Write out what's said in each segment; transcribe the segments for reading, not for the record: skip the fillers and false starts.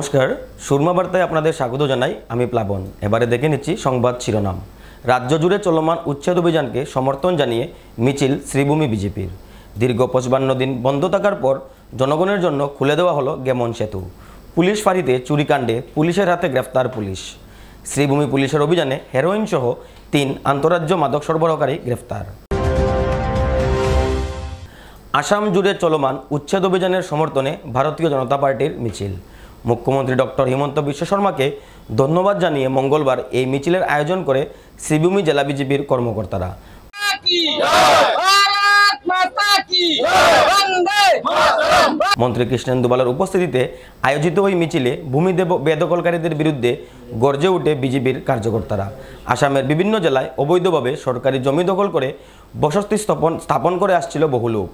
নমস্কার, সুরমা বার্তায় আপনাদের স্বাগত জানাই। আমি প্লাবন। এবারে দেখে নিচ্ছি সংবাদ শিরোনাম। রাজ্য জুড়ে চলমান উচ্ছেদ অভিযানকে সমর্থন জানিয়ে মিছিল শ্রীভূমি বিজেপির। দীর্ঘ 55 দিন বন্ধ থাকার পর জনগণের জন্য খুলে দেওয়া হলো গেমন সেতু। পুলিশ ফাঁড়িতে চুরিকাণ্ডে পুলিশের হাতে গ্রেফতার পুলিশ। শ্রীভূমি পুলিশের অভিযানে হেরোইন সহ 3 আন্তঃরাজ্য মাদক সরবরাহকারী গ্রেফতার। আসাম জুড়ে চলমান উচ্ছেদ অভিযানের সমর্থনে ভারতীয় জনতা পার্টির মিছিল। মুখ্যমন্ত্রী ডক্টর হিমন্ত বিশ্ব শর্মাকে ধন্যবাদ জানিয়ে মঙ্গলবার এই মিছিলের আয়োজন করে শ্রীভূমি জেলা বিজেপির কর্মকর্তারা। মন্ত্রী কৃষ্ণেন্দু বালার উপস্থিতিতে আয়োজিত ওই মিছিলে ভূমি বেদখলকারীদের বিরুদ্ধে গর্জে উঠে বিজেপির কার্যকর্তারা। আসামের বিভিন্ন জেলায় অবৈধভাবে সরকারি জমি দখল করে বসতি স্থাপন করে আসছিল বহু লোক।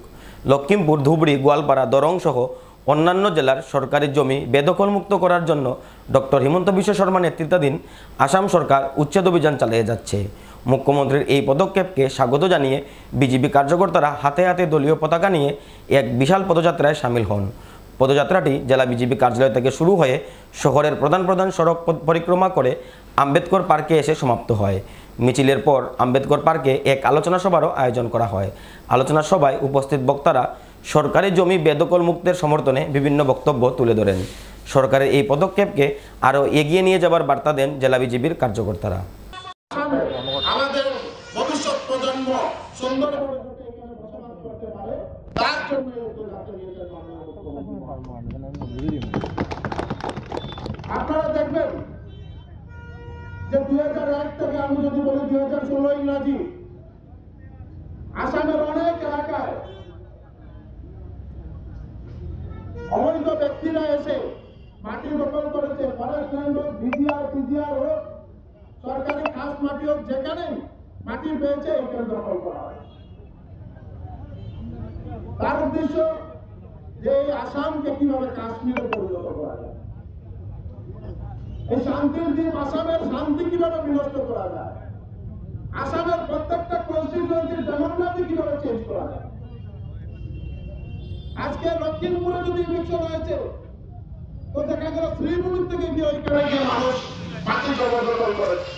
লক্ষিমপুর, ধুবড়ি, গোয়ালপাড়া, দরং সহ অন্যান্য জেলার সরকারি জমি বেদখলমুক্ত করার জন্য ডক্টর হিমন্ত বিশ্ব শর্মা নেতৃত্বাধীন আসাম সরকার উচ্ছেদ অভিযান চালিয়ে যাচ্ছে। মুখ্যমন্ত্রীর এই পদক্ষেপকে স্বাগত জানিয়ে বিজেপি কার্যকর্তারা হাতে হাতে দলীয় পতাকা নিয়ে এক বিশাল পদযাত্রায় সামিল হন। পদযাত্রাটি জেলা বিজেপি কার্যালয় থেকে শুরু হয়ে শহরের প্রধান সড়ক পরিক্রমা করে আম্বেদকর পার্কে এসে সমাপ্ত হয়। মিছিলের পর আম্বেদকর পার্কে এক আলোচনা সভারও আয়োজন করা হয়। আলোচনা সভায় উপস্থিত বক্তারা সরকারি জমি বেদখল মুক্তের সমর্থনে বিভিন্ন বক্তব্য তুলে ধরেন। সরকারের এই পদক্ষেপকে আরও এগিয়ে নিয়ে যাবার বার্তা দেন জেলা বিজেপির কার্যকর্তারা। আমাদের ভবিষ্যৎ প্রজন্ম সুন্দরভাবে বসবাস করতে পারে, তার জন্য আপনারা দেখবেন যে 2001 থেকে আমি যদি বলি 2016 ইংরাজি, আসামের অনেক এলাকায় অবৈধ ব্যক্তিরা এসে মাটি দখল করেছে। ফরেস্ট ল্যান্ড হোক, পিজিআর হোক, সরকারি খাস মাটি হোক, যেখানে মাটি পেয়েছে এখানে দখল করা হয়। তার উদ্দেশ্য যে এই আসামকে কিভাবে কাশ্মীরে পরিণত করা যায়, এই শান্তির দ্বীপ আসামের শান্তি কিভাবে বিনষ্ট করা যায়, আসামের প্রত্যেকটা কনস্টিটিউয়েন্সির ডেমোগ্রাফি কিভাবে চেঞ্জ করা যায়। আজকে লক্ষিমপুরে যদি ইলেকশন হয়েছে তো দেখা গেল শ্রীভূমির থেকে গিয়ে ওইখানে গিয়ে মানুষ মাটি জবরদখল করেছে।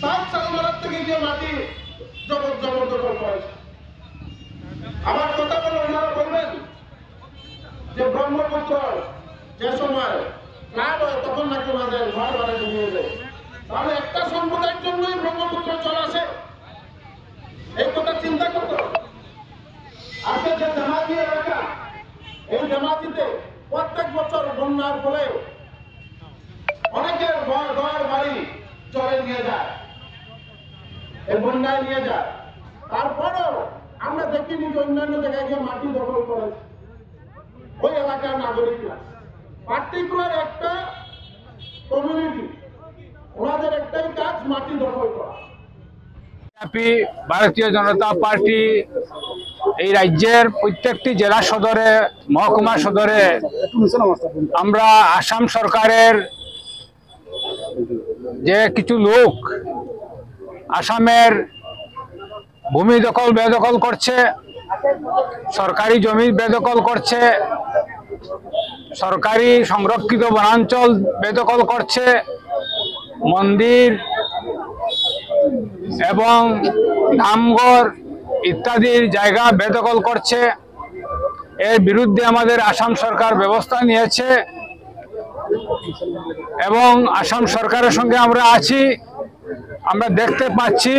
সাউথ সালমারার থেকে গিয়ে মাটি জবরদখল করেছে। আমার কথা বলে ওনারা বলবেন যে ব্রহ্মপুত্র যে সময় ফ্লাড হয় তখন নাকি আমাদের ঘর বাড়ি ডুবিয়ে দেয়। তাহলে একটা সম্প্রদায়ের জন্যই ব্রহ্মপুত্র জল আসে, এই কথা চিন্তা করতে হবে। আজকে যে জামাতি এলাকা, এই জামাতিতে প্রত্যেক বছর বন্যার ফলে অনেকের ঘর বাড়ি চলে নিয়ে যায়, এই বন্যায় নিয়ে যায়। তারপরেও আমরা দেখিনি যে অন্যান্য জায়গায় গিয়ে মাটি দখল করেছে ওই এলাকার নাগরিকরা। পার্টিকুলার একটা কমিউনিটি, ওনাদের একটাই কাজ মাটি দখল করা। ভারতীয় জনতা পার্টি এই রাজ্যের প্রত্যেকটি জেলা সদরে, মহকুমা সদরে আমরা আসাম সরকারের যে কিছু লোক আসামের ভূমি বেদখল করছে, সরকারি জমি বেদখল করছে, সরকারি সংরক্ষিত বনাঞ্চল বেদখল করছে, মন্দির এবং ধামঘর ইত্যাদি জায়গা বেদখল করছে। এর বিরুদ্ধে আমাদের আসাম সরকার ব্যবস্থা নিয়েছে এবং আসাম সরকারের সঙ্গে আমরা আছি। আমরা দেখতে পাচ্ছি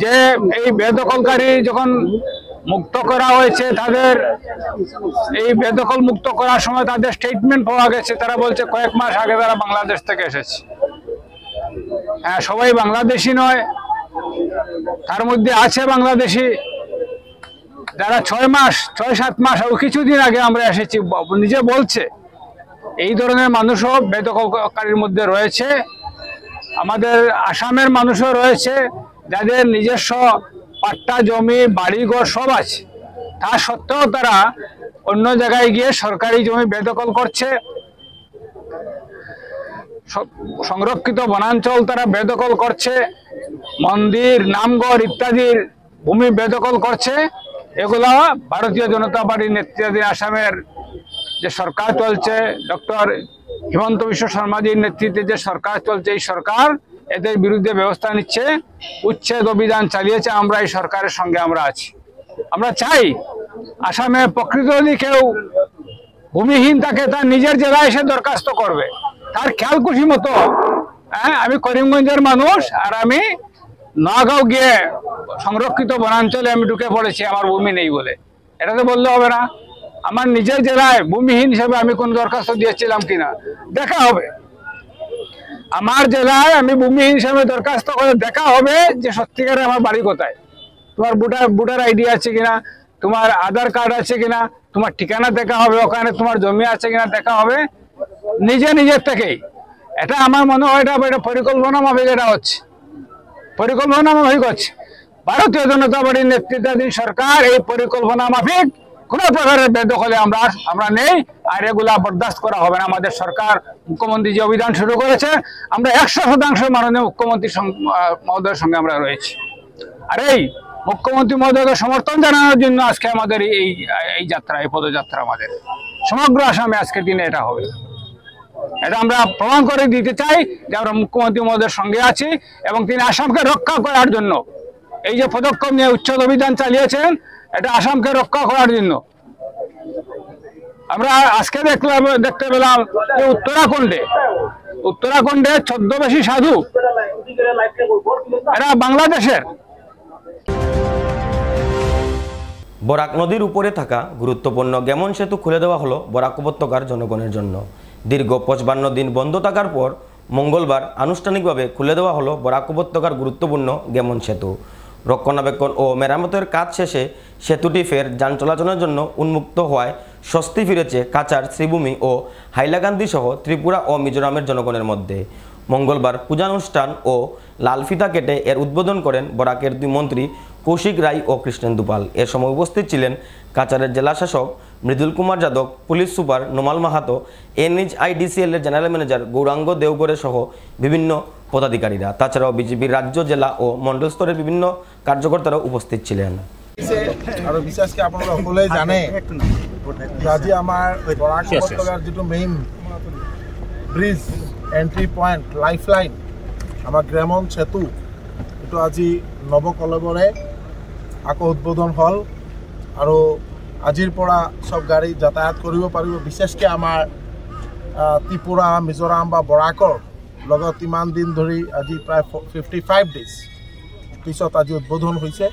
যে এই বেদখলকারী যখন মুক্ত করা হয়েছে, তাদের এই বেদখল মুক্ত করার সময় তাদের স্টেটমেন্ট পাওয়া গেছে। তারা বলছে কয়েক মাস আগে তারা বাংলাদেশ থেকে এসেছে। হ্যাঁ, সবাই বাংলাদেশি নয়, তার মধ্যে আছে বাংলাদেশি যারা 6-7 মাস ও কিছুদিন আগে আমরা এসেছি নিজে বলছে। এই ধরনের মানুষও বেদখলকারীর মধ্যে রয়েছে। আমাদের আসামের মানুষও রয়েছে যাদের নিজস্ব পাট্টা জমি, বাড়িঘর সব আছে, তা সত্ত্বেও তারা অন্য জায়গায় গিয়ে সরকারি জমি বেদখল করছে, সংরক্ষিত বনাঞ্চল তারা বেদখল করছে, মন্দির, নামঘর ইত্যাদির ভূমি বেদখল করছে। এগুলা ভারতীয় জনতা পার্টির নেতৃত্বাধীন আসামের যে সরকার চলছে, ডক্টর হিমন্ত বিশ্ব শর্মাজির নেতৃত্বে যে সরকার চলছে, এই সরকার এদের বিরুদ্ধে ব্যবস্থা নিচ্ছে, উচ্ছেদ অভিযান চালিয়েছে। আমরা এই সরকারের সঙ্গে আমরা আছি। আমরা চাই আসামে প্রকৃত যদি কেউ ভূমিহীন থাকে তার নিজের জেলায় এসে দরখাস্ত করবে, তার খেয়াল খুশি মতো। আমি করিমগঞ্জের মানুষ, আর আমি নগাঁও গিয়ে সংরক্ষিত বনাঞ্চলে আমি ঢুকে পড়েছি আমার ভূমি নেই বলে, এটা তো বললে হবে না। আমার নিজের জেলায় ভূমিহীন হিসেবে আমি কোন দরখাস্ত দিয়েছিলাম কিনা দেখা হবে। আমার জেলায় আমি ভূমিহীন হিসেবে দরখাস্ত করে দেখা হবে যে সত্যিকারে আমার বাড়ি কোথায়, তোমার ভোটার আইডি আছে কিনা, তোমার আধার কার্ড আছে কিনা, তোমার ঠিকানা দেখা হবে, ওখানে তোমার জমি আছে কিনা দেখা হবে নিজের থেকেই। এটা আমার মনে হয় এটা পরিকল্পনা মাফিক এটা হচ্ছে, পরিকল্পনা মাফিক হচ্ছে। ভারতীয় জনতা পার্টির নেতৃত্বাধীন সরকার এই পরিকল্পনা মাফিক কোন প্রকারের বেদখলে আমরা নেই, আর এগুলা বরদাস্ত করা হবে না। আমাদের সরকার, মুখ্যমন্ত্রী যে অভিযান শুরু করেছে, আমরা 100% মাননীয় মুখ্যমন্ত্রী মহোদয়ের সঙ্গে আমরা রয়েছি। আর এই মুখ্যমন্ত্রী মহোদয়কে সমর্থন জানানোর জন্য আজকে আমাদের এই যাত্রা, এই পদযাত্রা আমাদের সমগ্র আসামে আজকের দিনে এটা হবে। এটা আমরা প্রমাণ করে দিতে চাই যে আমরা মুখ্যমন্ত্রী মহোদয়ের সঙ্গে আছি, এবং তিনি আসামকে রক্ষা করার জন্য এই যে পদক্ষেপ নিয়ে উচ্ছেদ অভিযান চালিয়েছেন, এটা আসামকে রক্ষা করার জন্য। আমরা আজকে দেখতে পেলাম যে উত্তরাখণ্ডে ছদ্মবেশী সাধু, এরা বাংলাদেশের। বরাক নদীর উপরে থাকা গুরুত্বপূর্ণ গেমন সেতু খুলে দেওয়া হলো বরাক উপত্যকার জনগণের জন্য। দীর্ঘ 55 দিন বন্ধ থাকার পর মঙ্গলবার আনুষ্ঠানিকভাবে খুলে দেওয়া হলো বরাক উপত্যকার গুরুত্বপূর্ণ গেমন সেতু। রক্ষণাবেক্ষণ ও মেরামতের কাজ শেষে সেতুটি ফের যান চলাচলের জন্য উন্মুক্ত হওয়ায় স্বস্তি ফিরেছে কাছাড়, শ্রীভূমি ও হাইলাকান্দি সহ ত্রিপুরা ও মিজোরামের জনগণের মধ্যে। মঙ্গলবার পূজানুষ্ঠান ও লালফিতা কেটে এর উদ্বোধন করেন বরাকের 2 মন্ত্রী কৌশিক রায় ও কৃষ্ণেন্দু পাল। এর সময় উপস্থিত ছিলেন কাছাড়ের জেলাশাসক Mridul Kumar Yadav, police super Nomal Mahato, NHIDCL এর জেনারেল ম্যানেজার গৌরাঙ্গ দেওগড়ে সহ বিভিন্ন পদাধিকারীরা। তাছাড়াও বিজেপির রাজ্য, জেলা ও মণ্ডল স্তরের বিভিন্ন কার্যকর্তারা উপস্থিত ছিলেন। আৰু বিশেষকৈ আপোনালোকে সকলোৱে জানে যে আজি আমাৰ বৰাক উপত্যকাৰ যিটো main bridge, entry point, life line, আমাৰ গ্ৰেমন সেতু, এইটো আজি নৱকলেবৰে আকৌ উদ্বোধন হ'ল। আৰু আজিৰ পৰা সব গাড়ী যাতায়াত কৰিব পাৰিব। বিশেষকৈ আমাৰ ত্ৰিপুৰা, মিজোৰাম বা বৰাকৰ লগত ইমান দিন ধৰি আজি প্ৰায় 55 ডেজ পিছত আজি উদ্বোধন হৈছে।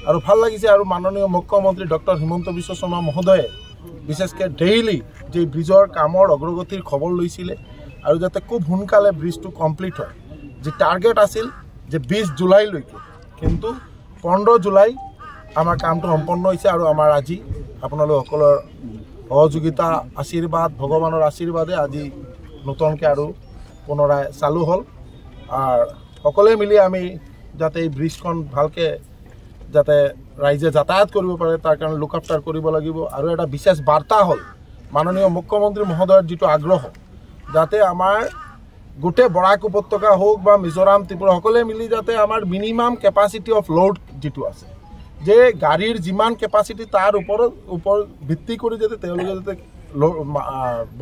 আৰু ভাল লাগিছে। আৰু মাননীয় মুখ্যমন্ত্ৰী ডক্টৰ হিমন্ত বিশ্ব শৰ্মা মহোদয়ে বিশেষকৈ ডেইলি যে ব্ৰিজৰ কামৰ অগ্ৰগতিৰ খবৰ লৈছিলে, আৰু যাতে খুব সোনকালে ব্ৰিজটো কমপ্লিট হয়। যে টাৰ্গেট আছিল যে 20 জুলাইলৈকে, কিন্তু 15 জুলাই আমাৰ কামটো সম্পন্ন হৈছে। আৰু আমাৰ আজি আপোনালোকসকলৰ সহযোগিতা, আশীৰ্বাদ, ভগৱানৰ আশীৰ্বাদে আজি নতুনকৈ আৰু পুনরায় চালু হল। আর সকলে মিলি আমি যাতে এই ব্রিজখন ভালকে যাতে রাইজে যাতায়াত কৰিব পাৰে তাৰ কাৰণে লুক আফটাৰ কৰিব লাগিব। আৰু এটা বিশেষ বাৰ্তা হ'ল মাননীয় মুখ্যমন্ত্ৰী মহোদয়ৰ যিটো আগ্ৰহ, যাতে আমাৰ গোটেই বৰাক উপত্যকা হোক বা মিজোৰাম, ত্ৰিপুৰা সকলে মিলি যাতে আমাৰ মিনিমাম কেপাচিটি অফ লোড যিটো আছে, যে গাড়ীৰ যিমান কেপাচিটি তাৰ ওপৰত ভিত্তি কৰি যাতে তেওঁলোকে যাতে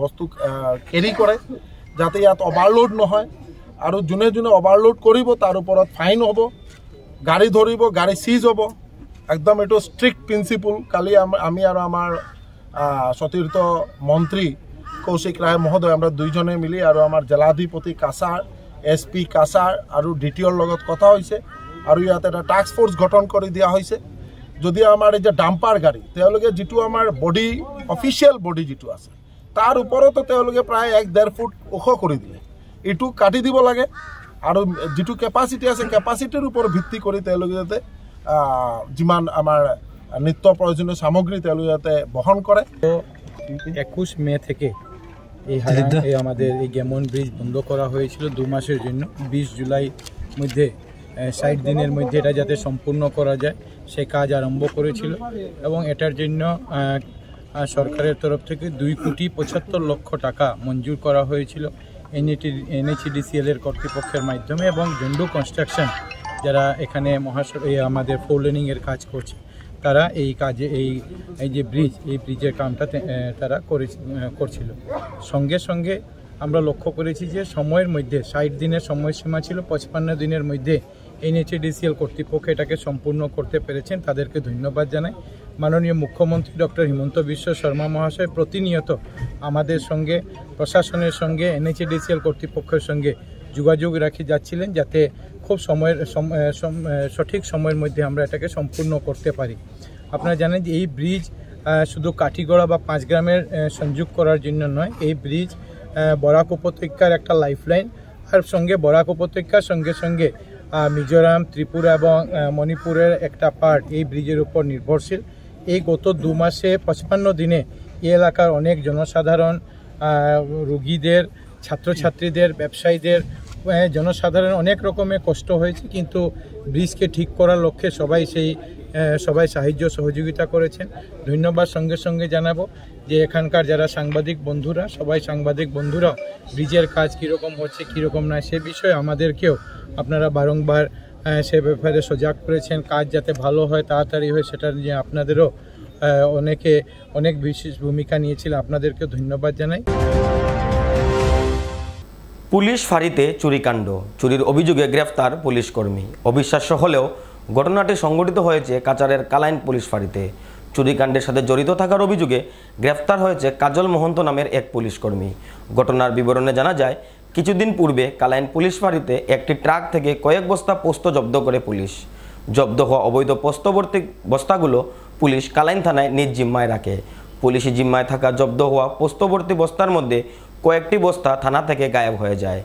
বস্তু কেৰি কৰে, যাতে ইয়াত অভাৰলোড নহয়। আৰু যোনে যোনে অভাৰলোড কৰিব তাৰ ওপৰত ফাইন হ'ব, গাড়ী ধৰিব, গাড়ী চিজ হ'ব। একদম এইটো ষ্ট্ৰিক্ট প্ৰিন্সিপল। কালি আমি আৰু আমাৰ সতীৰ্থ মন্ত্ৰী কৌশিক ৰায় মহোদয় আমরা দুইজনে মিলি আৰু আমাৰ জেলাধিপতি কাছাৰ, SP কাছাৰ আৰু DTOৰ লগত কথা হৈছে। আৰু ইয়াত এটা টাস্ক ফোর্স গঠন কৰি দিয়া হৈছে। যদি আমাৰ এই যে ডাম্পাৰ গাড়ী, তেওঁলোকে যিটো আমাৰ বডি, অফিচিয়েল বডি যিটো আছে, তাৰ ওপৰতো তেওঁলোকে প্ৰায় 1-1.5 ফুট ওখ কৰি দিলে। এইটো কাটি দিব লাগে। আৰু যিটো কেপাচিটি আছে, কেপাচিটিৰ ওপৰত ভিত্তি কৰি তেওঁলোকে যাতে যিমান আমাৰ নিত্য প্রয়োজনীয় সামগ্রী তেওঁলোকে যাতে বহন করে। 21 মে থেকে আমাদের এই গেমন ব্রিজ বন্ধ করা হয়েছিল 2 মাসের জন্য। 20 জুলাই মধ্যে 60 দিনের মধ্যে এটা যাতে সম্পূর্ণ করা যায় সে কাজ আরম্ভ করেছিল। এবং এটার জন্য সরকারের তরফ থেকে 2,75,00,000 টাকা মঞ্জুর করা হয়েছিল NHDCL এর কর্তৃপক্ষের মাধ্যমে। এবং জন্ডু কনস্ট্রাকশন যারা এখানে আমাদের 4 লেনিংয়ের কাজ করছে, তারা এই কাজে এই যে ব্রিজের কামটা তারা করছিল। সঙ্গে সঙ্গে আমরা লক্ষ্য করেছি যে সময়ের মধ্যে 60 দিনের সময়সীমা ছিল, 55 দিনের মধ্যে NHADCL কর্তৃপক্ষ এটাকে সম্পূর্ণ করতে পেরেছেন, তাদেরকে ধন্যবাদ জানাই। মাননীয় মুখ্যমন্ত্রী ডক্টর হিমন্ত বিশ্ব শর্মা মহাশয় প্রতিনিয়ত আমাদের সঙ্গে, প্রশাসনের সঙ্গে, NHADCL কর্তৃপক্ষের সঙ্গে যোগাযোগ রাখি যাচ্ছিলেন, যাতে খুব সঠিক সময়ের মধ্যে আমরা এটাকে সম্পূর্ণ করতে পারি। আপনারা জানেন যে এই ব্রিজ শুধু কাঠিগড়া বা 5 গ্রামের সংযোগ করার জন্য নয়, এই ব্রিজ বরাক উপত্যকার একটা লাইফলাইন, আর সঙ্গে বরাক উপত্যকার সঙ্গে সঙ্গে মিজোরাম, ত্রিপুরা এবং মণিপুরের একটা পার্ট এই ব্রিজের উপর নির্ভরশীল। এই গত 2 মাসে 55 দিনে এই এলাকার অনেক জনসাধারণ, রোগীদের, ছাত্রছাত্রীদের, ব্যবসায়ীদের, জনসাধারণ অনেক রকমের কষ্ট হয়েছে, কিন্তু ব্রিজকে ঠিক করার লক্ষ্যে সবাই সাহায্য সহযোগিতা করেছেন। ধন্যবাদ সঙ্গে সঙ্গে জানাবো যে এখানকার যারা সাংবাদিক বন্ধুরা, সাংবাদিক বন্ধুরাও ব্রিজের কাজ কীরকম হচ্ছে কীরকম নয় সে বিষয়ে আমাদেরকেও আপনারা বারংবার সে ব্যাপারে সজাগ করেছেন। কাজ যাতে ভালো হয়, তাড়াতাড়ি হয়, সেটা নিয়ে আপনাদেরও অনেক বিশেষ ভূমিকা নিয়েছিল, আপনাদেরকে ধন্যবাদ জানাই। পুলিশ ফাঁড়িতে চুরিকাণ্ড, চুরির অভিযোগে গ্রেফতার পুলিশ কর্মী। অবিশ্বাস্য হলেও ঘটনাটি সংঘটিত হয়েছে কাচারের কালাইন পুলিশ ফাঁড়িতে। চুরিকাণ্ডের সাথে জড়িত থাকার অভিযোগে গ্রেফতার হয়েছে কাজল মহন্ত নামের এক পুলিশ কর্মী। ঘটনার বিবরণে জানা যায়, কিছুদিন পূর্বে কালাইন পুলিশ ফাঁড়িতে একটি ট্রাক থেকে কয়েক বস্তা পোস্ত জব্দ করে পুলিশ। জব্দ হওয়া অবৈধ পোস্তভর্তি বস্তাগুলো পুলিশ কালাইন থানায় নিজ জিম্মায় রাখে। পুলিশি জিম্মায় থাকা জব্দ হওয়া পোস্তভর্তি বস্তার মধ্যে কয়েকটি বস্তা থানা থেকে গায়েব হয়ে যায়।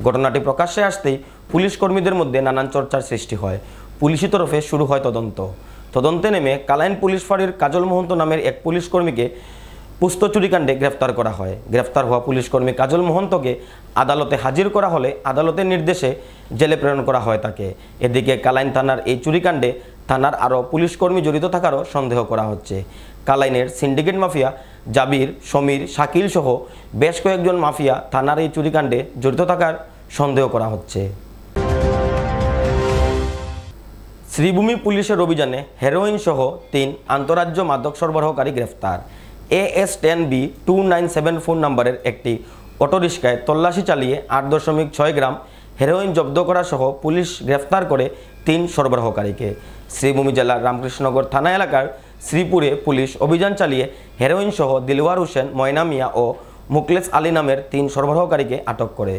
ঘটনাটি প্রকাশ্যে আসতেই পুলিশ কর্মীদের মধ্যে নানান চর্চার সৃষ্টি হয়। পুলিশি তরফে শুরু হয় তদন্তে নেমে কালাইন পুলিশ ফাঁড়ির কাজল মহন্ত নামের এক পুলিশ কর্মীকে পোস্ত চুরিকাণ্ডে গ্রেফতার করা হয়। গ্রেফতার হওয়া পুলিশ কর্মী কাজল মহন্তকে আদালতে হাজির করা হলে আদালতের নির্দেশে জেলে প্রেরণ করা হয় তাকে। এদিকে কালাইন থানার এই চুরিকাণ্ডে থানার আরও পুলিশ কর্মী জড়িত থাকারও সন্দেহ করা হচ্ছে। কালাইনের সিন্ডিকেট মাফিয়া জাবির, সমীর, শাকিল সহ বেশ কয়েকজন মাফিয়া থানার এই চুরিকাণ্ডে জড়িত থাকার সন্দেহ করা হচ্ছে। শ্রীভূমি পুলিশের অভিযানে হেরোইন সহ 3 আন্তঃরাজ্য মাদক সরবরাহকারী গ্রেফতার। AS10B 2974 নম্বরের একটি অটোরিক্সায় তল্লাশি চালিয়ে 8.6 গ্রাম হেরোইন জব্দ করা সহ পুলিশ গ্রেফতার করে 3 সরবরাহকারীকে। শ্রীভূমি জেলার রামকৃষ্ণনগর থানা এলাকার শ্রীপুরে পুলিশ অভিযান চালিয়ে হেরোইন সহ দিলওয়ার হোসেন, ময়না মিয়া ও মুকলেস আলী নামের 3 সরবরাহকারীকে আটক করে।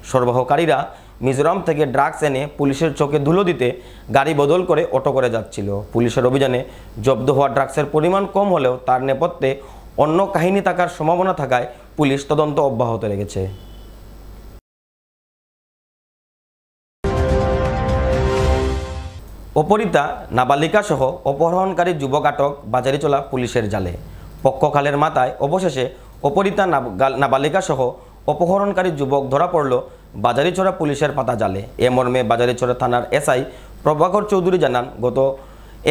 সরবরাহকারীরা মিজোরাম থেকে ড্রাগস এনে পুলিশের চোখে ধুলো দিতে গাড়ি বদল করে অটো করে যাচ্ছিল। পুলিশের অভিযানে জব্দ হওয়া ড্রাগসের পরিমাণ কম হলেও তার নেপথ্যে অন্য কাহিনী থাকার সম্ভাবনা থাকায় পুলিশ তদন্ত অব্যাহত রেখেছে। অপহৃতা নাবালিকা সহ অপহরণকারী যুবক আটক, বাজারিচলা পুলিশের জালে। পক্ষকালের মাথায় অবশেষে অপহৃতা নাবালিকা সহ অপহরণকারী যুবক ধরা পড়ল বাজারিচড়া পুলিশের পাতা জালে। এ মর্মে বাজারিচড়া থানার SI প্রভাকর চৌধুরী জানান, গত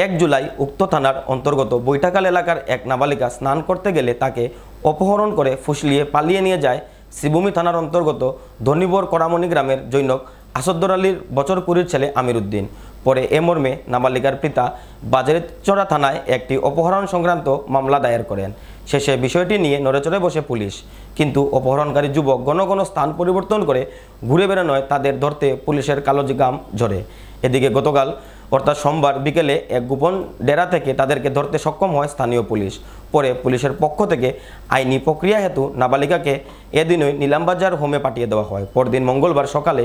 1 জুলাই উক্ত থানার অন্তর্গত বৈঠাকাল এলাকার এক নাবালিকা স্নান করতে গেলে তাকে অপহরণ করে ফুসলিয়ে পালিয়ে নিয়ে যায় শ্রীভূমি থানার অন্তর্গত ধনিবর করামণি গ্রামের জৈনক আসাদুর আলীর বছর 20 ছেলে আমির উদ্দিন। পরে এ মর্মে নাবালিকার পিতা বাজারিচড়া থানায় একটি অপহরণ সংক্রান্ত মামলা দায়ের করেন। শেষে বিষয়টি নিয়ে নড়েচড়ে বসে পুলিশ, কিন্তু অপহরণকারী যুবক ঘন স্থান পরিবর্তন করে ঘুরে বেড়ানোয় তাদের ধরতে পুলিশের কালোজিগাম ঝরে। এদিকে গতকাল অর্থাৎ সোমবার বিকেলে এক গোপন ডেরা থেকে তাদেরকে ধরতে সক্ষম হয় স্থানীয় পুলিশ। পরে পুলিশের পক্ষ থেকে আইনি প্রক্রিয়া হেতু নাবালিকাকে এদিনই নিলামবাজার হোমে পাঠিয়ে দেওয়া হয়। পরদিন মঙ্গলবার সকালে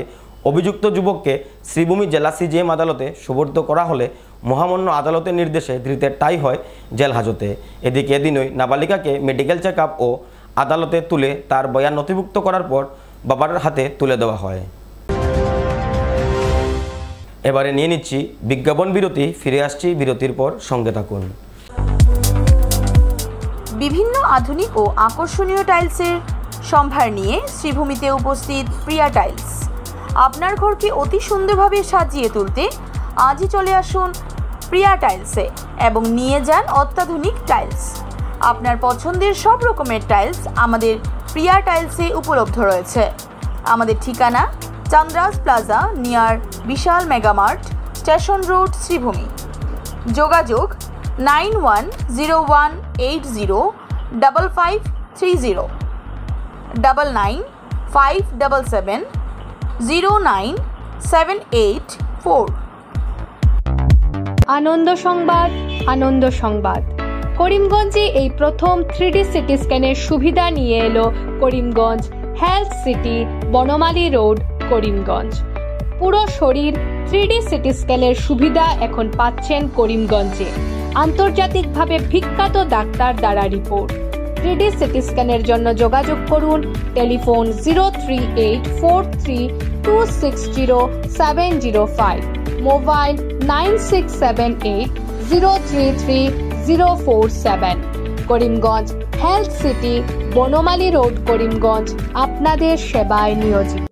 অভিযুক্ত যুবককে শ্রীভূমি জেলা CJM আদালতে সুপর্দ করা হলে মহামান্য আদালতের নির্দেশে ধৃতের ঠাঁই হয় জেল হাজতে। এদিকে এদিনই নাবালিকাকে মেডিকেল চেক আপ ও আদালতে তুলে তার বয়ান নথিভুক্ত করার পর বাবার হাতে তুলে দেওয়া হয়। এবারে নিয়ে নিচ্ছি বিজ্ঞাপন বিরতি। ফিরে আসছি বিরতির পর, সঙ্গে থাকুন। বিভিন্ন আধুনিক ও আকর্ষণীয় টাইলসের সম্ভার নিয়ে শ্রীভূমিতে উপস্থিত প্রিয়া টাইলস। আপনার ঘরকে অতি সুন্দরভাবে সাজিয়ে তুলতে আজই চলে আসুন প্রিয়া টাইলসে এবং নিয়ে যান অত্যাধুনিক টাইলস। আপনার পছন্দের সব রকমের টাইলস আমাদের প্রিয়া টাইলসে উপলব্ধ রয়েছে। আমাদের ঠিকানা চান্দ্রাস প্লাজা নিয়ার বিশাল মেগামার্ট, স্টেশন রোড, শ্রীভূমি। যোগাযোগ 9101805530, 5770978 আনন্দ সংবাদ, আনন্দ সংবাদ। করিমগঞ্জে এই প্রথম 3D সিটি স্ক্যানের সুবিধা নিয়ে এলো Karimganj health city, Banamali road, Karimganj. পুরো শরীর 3D সিটি স্ক্যানের সুবিধা এখন পাচ্ছেন করিমগঞ্জে। আন্তর্জাতিকভাবে বিখ্যাত ডাক্তার দ্বারা রিপোর্ট। 3D সিটি স্ক্যানের জন্য যোগাযোগ করুন telephone 03843260705, mobile 9678033047। Karimganj health city, Banamali road, Karimganj আপনাদের সেবায় নিয়োজিত।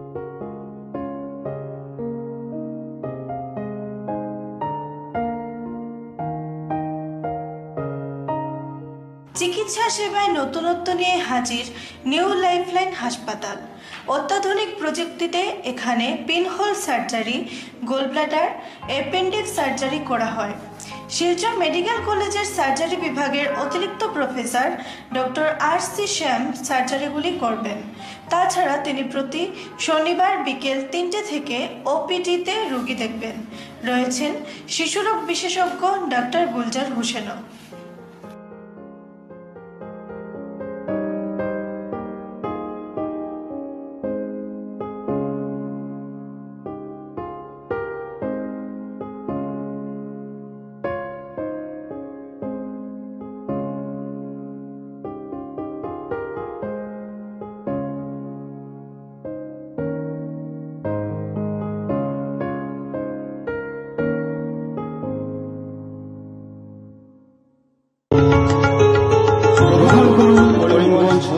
চিকিৎসা সেবায় নতুনত্ব নিয়ে হাজির নিউ লাইফলাইন হাসপাতাল। অত্যাধুনিক প্রযুক্তিতে এখানে pinhole surgery, gallbladder, appendix surgery করা হয়। শিলচর মেডিকেল কলেজের সার্জারি বিভাগের অতিরিক্ত প্রফেসর ডক্টর RC শ্যাম সার্জারিগুলি করবেন। তাছাড়া তিনি প্রতি শনিবার বিকেল 3টে থেকে OPD-তে রোগী দেখবেন। রয়েছেন শিশুরোগ বিশেষজ্ঞ ডাক্তার গুলজার হোসেনও।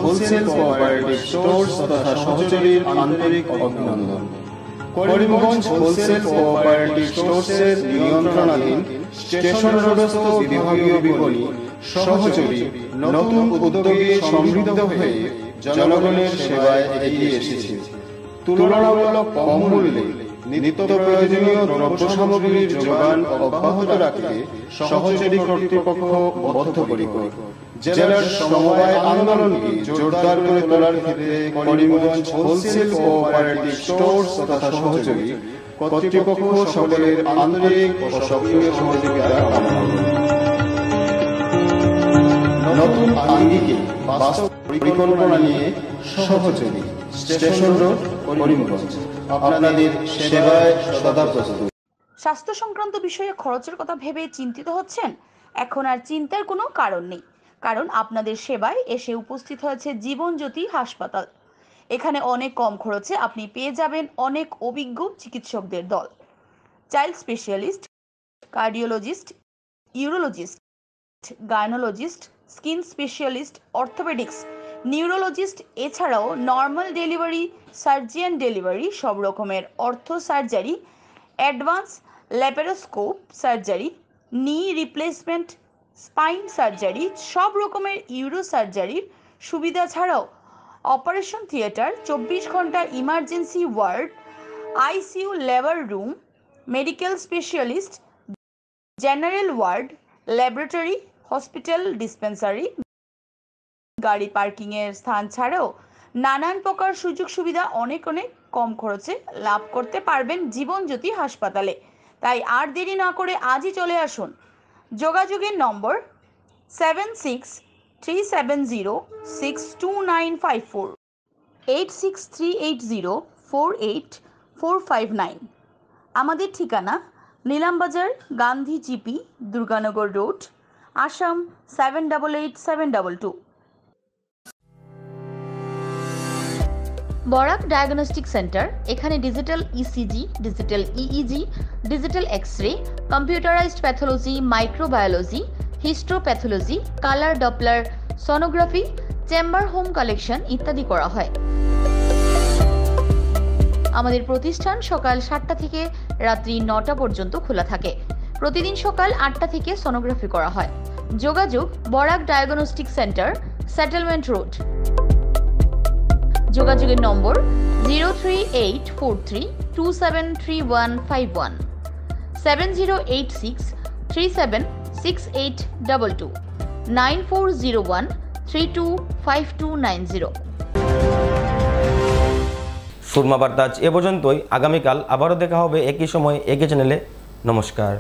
হোলসেল কোঅপারেটিভ স্টোর্স তথা সহযোগীর আন্তরিক অভিনন্দন। করিমগঞ্জ হোলসেল কোঅপারেটিভ স্টোর্সের নিয়ন্ত্রণাধীন স্টেশন রোডস্থ বিভাগীয় বিপণী সহযোগী নতুন উদ্যোগে সমৃদ্ধ হয়ে জনগণের সেবায় এগিয়ে এসেছে। তুলনামূলক কম মূল্যে নিত্য প্রয়োজনীয় দ্রব্য সামগ্রীর যোগান অব্যাহত রাখতে সহযোগী কর্তৃপক্ষ বদ্ধপরিকর। জেলার সমবায় আন্দোলনকে জোরদার করে তোলার ক্ষেত্রে করিমগঞ্জ হোলসেল কোঅপারেটিভ স্টোর্স তথা সহযোগী কর্তৃপক্ষ সকলের আন্তরিক ও সক্রিয় সহযোগিতা কামনা করে। নতুন আঙ্গিকে বাস্তব পরিকল্পনা নিয়ে সহযোগী স্টেশন রোড, করিমগঞ্জ আপনাদের সেবায় সদা প্রস্তুত। স্বাস্থ্য সংক্রান্ত বিষয়ে খরচের কথা ভেবে চিন্তিত হচ্ছেন? এখন আর চিন্তার কোনো কারণ নেই, কারণ আপনাদের সেবায় এসে উপস্থিত হয়েছে জীবনজ্যোতি হাসপাতাল। এখানে অনেক কম খরচে আপনি পেয়ে যাবেন অনেক অভিজ্ঞ চিকিৎসকদের দল। Child specialist, cardiologist, urologist, gynaecologist, skin specialist, orthopaedics, neurologist, এছাড়াও নর্মাল ডেলিভারি, সার্জিয়ান ডেলিভারি, সব রকমের ortho surgery, advance laparoscope surgery, knee replacement, spine surgery, সব রকমের ইউরো সার্জারির সুবিধা ছাড়াও অপারেশন থিয়েটার, 24 ঘন্টা emergency ward, ICU labour room, medical specialist, general ward, laboratory, hospital dispensary, গাড়ি পার্কিংয়ের স্থান ছাড়াও নানান প্রকার সুযোগ সুবিধা অনেক কম খরচে লাভ করতে পারবেন জীবনজ্যোতি হাসপাতালে। তাই আর দেরি না করে আজই চলে আসুন। যোগাযোগের নম্বর 7637062954, 8638048459। আমাদের ঠিকানা Nilambazar, Gandhi GP, Durganagar road, Assam 788722। Barak diagnostic centre. এখানে digital ECG, digital EEG, digital x-ray, computerized pathology, microbiology, histopathology, colour doppler sonography, chamber home collection ইত্যাদি করা হয়। আমাদের প্রতিষ্ঠান সকাল 7টা থেকে রাত্রি 9টা পর্যন্ত খোলা থাকে। প্রতিদিন সকাল 8টা থেকে সোনোগ্রাফি করা হয়। যোগাযোগ Barak diagnostic centre, settlement road. যোগাযোগের নম্বর 03843273151, 7086376822, 9401325290। সুরমা বার্তা আজ এ পর্যন্তই। আগামীকাল আবারও দেখা হবে একই সময় একই চ্যানেলে। নমস্কার।